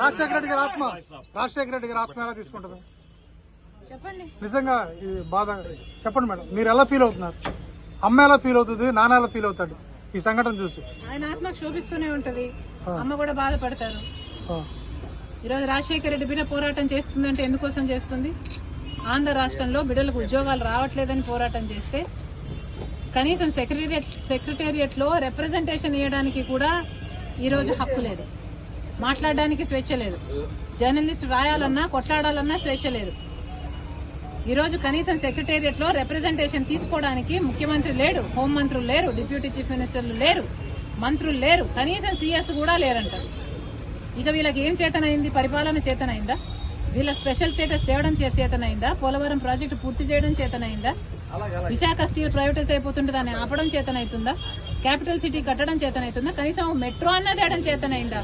రాజశేఖర రెడ్డి గారి ఆత్మ ఎలా తీసుకుంటారు చెప్పండి. నిజంగా ఈ బాధ చెప్పండి మేడం, మీరు ఎలా ఫీల్ అవుతున్నారు? అమ్మ ఎలా ఫీల్ అవుతుంది, నాన్న ఎలా ఫీల్ అవుతాడు ఈ సంఘటన చూసి? ఆయన ఆత్మ శోభిస్తూనే ఉంటది, అమ్మ కూడా బాధపడతారు. ఈరోజు రాజశేఖర రెడ్డి బిడ్డ పోరాటం చేస్తుందంటే ఎందుకోసం చేస్తుంది? ఆంధ్ర రాష్ట్రంలో బిడ్డలకు ఉద్యోగాలు రావట్లేదని పోరాటం చేస్తే కనీసం సెక్రటేరియట్ లో రిప్రజెంటేషన్ ఇవ్వడానికి కూడా ఈ రోజు హక్కు లేదు, మాట్లాడడానికి స్వేచ్ఛ లేదు, జర్నలిస్ట్ రాయాలన్నా కొట్లాడాలన్నా స్వేచ్ఛ లేదు. ఈ రోజు కనీసం సెక్రటేరియట్ లో రిప్రజెంటేషన్ తీసుకోవడానికి ముఖ్యమంత్రి లేడు, హోంమంత్రులు లేరు, డిప్యూటీ చీఫ్ మినిస్టర్లు లేరు, మంత్రులు లేరు, కనీసం సీఎస్ కూడా లేరంటారు. ఇక వీళ్ళకి ఏం చేతనైంది? పరిపాలన చేతనైందా? వీళ్ళ స్పెషల్ స్టేటస్ తేవడం చేతనైందా? పోలవరం ప్రాజెక్టు పూర్తి చేయడం చేతనైందా? విశాఖ స్టీల్ ప్రైవేటైజ్ అయిపోతుంటే దాన్ని ఆపడం చేతనైతుందా? క్యాపిటల్ సిటీ కట్టడం చేతనైతుందా? కనీసం మెట్రో అన్న తేయడం చేతనైందా?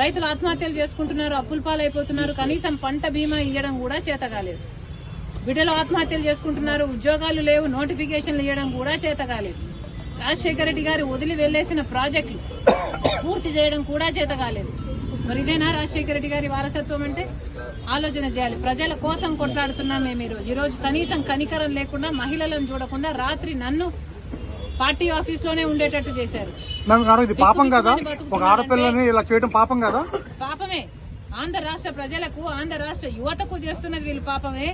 రైతులు ఆత్మహత్యలు చేసుకుంటున్నారు, అప్పుల పాలైపోతున్నారు, కనీసం పంట బీమా ఇవ్వడం కూడా చేత కాలేదు. బిడ్డలు ఆత్మహత్యలు చేసుకుంటున్నారు, ఉద్యోగాలు లేవు, నోటిఫికేషన్లు ఇవ్వడం కూడా చేత కాలేదు. రాజశేఖర రెడ్డి గారు వదిలి వెళ్లేసిన ప్రాజెక్టులు పూర్తి చేయడం కూడా చేత కాలేదు. మరి ఇదేనా రాజశేఖర రెడ్డి గారి వారసత్వం అంటే? ఆలోచన చేయాలి. ప్రజల కోసం కొట్లాడుతున్నాం మేము ఈ రోజు. కనీసం కనికరం లేకుండా, మహిళలను చూడకుండా రాత్రి నన్ను పార్టీ ఆఫీస్ లోనే ఉండేటట్టు చేశారు. ఇది పాపం కదా? ఒక ఆడపిల్లని ఇలా చేయడం పాపం కదా? పాపమే. ఆంధ్ర రాష్ట్ర ప్రజలకు, ఆంధ్ర రాష్ట్ర యువతకు చేస్తున్నది వీళ్ళు పాపమే.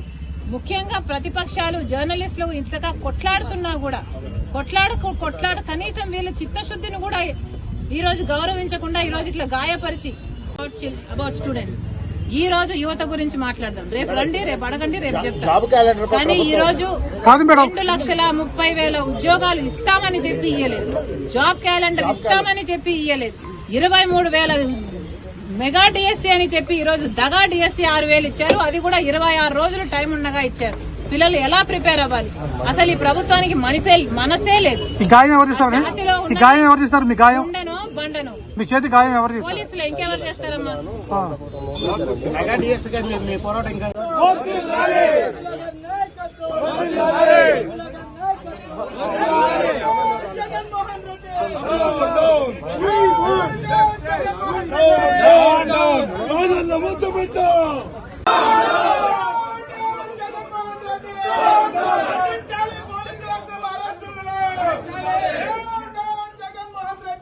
ముఖ్యంగా ప్రతిపక్షాలు, జర్నలిస్టులు ఇంతగా కొట్లాడుతున్నా కూడా కొట్లాడ కనీసం వీళ్ళ చిత్తశుద్ధిని కూడా ఈ రోజు గౌరవించకుండా ఈ రోజు ఇట్లా గాయపరిచి అబౌట్ స్టూడెంట్స్. ఈ రోజు యువత గురించి మాట్లాడదాం, రేపు రండి, రేపు అడగండి, రేపు చెప్తాం. కానీ ఈ రోజు 2,30,000 ఉద్యోగాలు ఇస్తామని చెప్పి ఇయ్యలేదు, జాబ్ క్యాలెండర్ ఇస్తామని చెప్పి ఇయ్యలేదు, 23,000 మెగా డిఎస్సీ అని చెప్పి ఈ రోజు దగా డిఎస్సీ 6,000 ఇచ్చారు. అది కూడా 26 రోజులు టైం ఉండగా ఇచ్చారు. పిల్లలు ఎలా ప్రిపేర్ అవ్వాలి? అసలు ఈ ప్రభుత్వానికి మనసే లేదు. ఉండను బండను మీ చేతి గాయం ఎవరు చేస్తారు? పోలీసులు ఇంకెవరు చేస్తారమ్మా? మొత్తం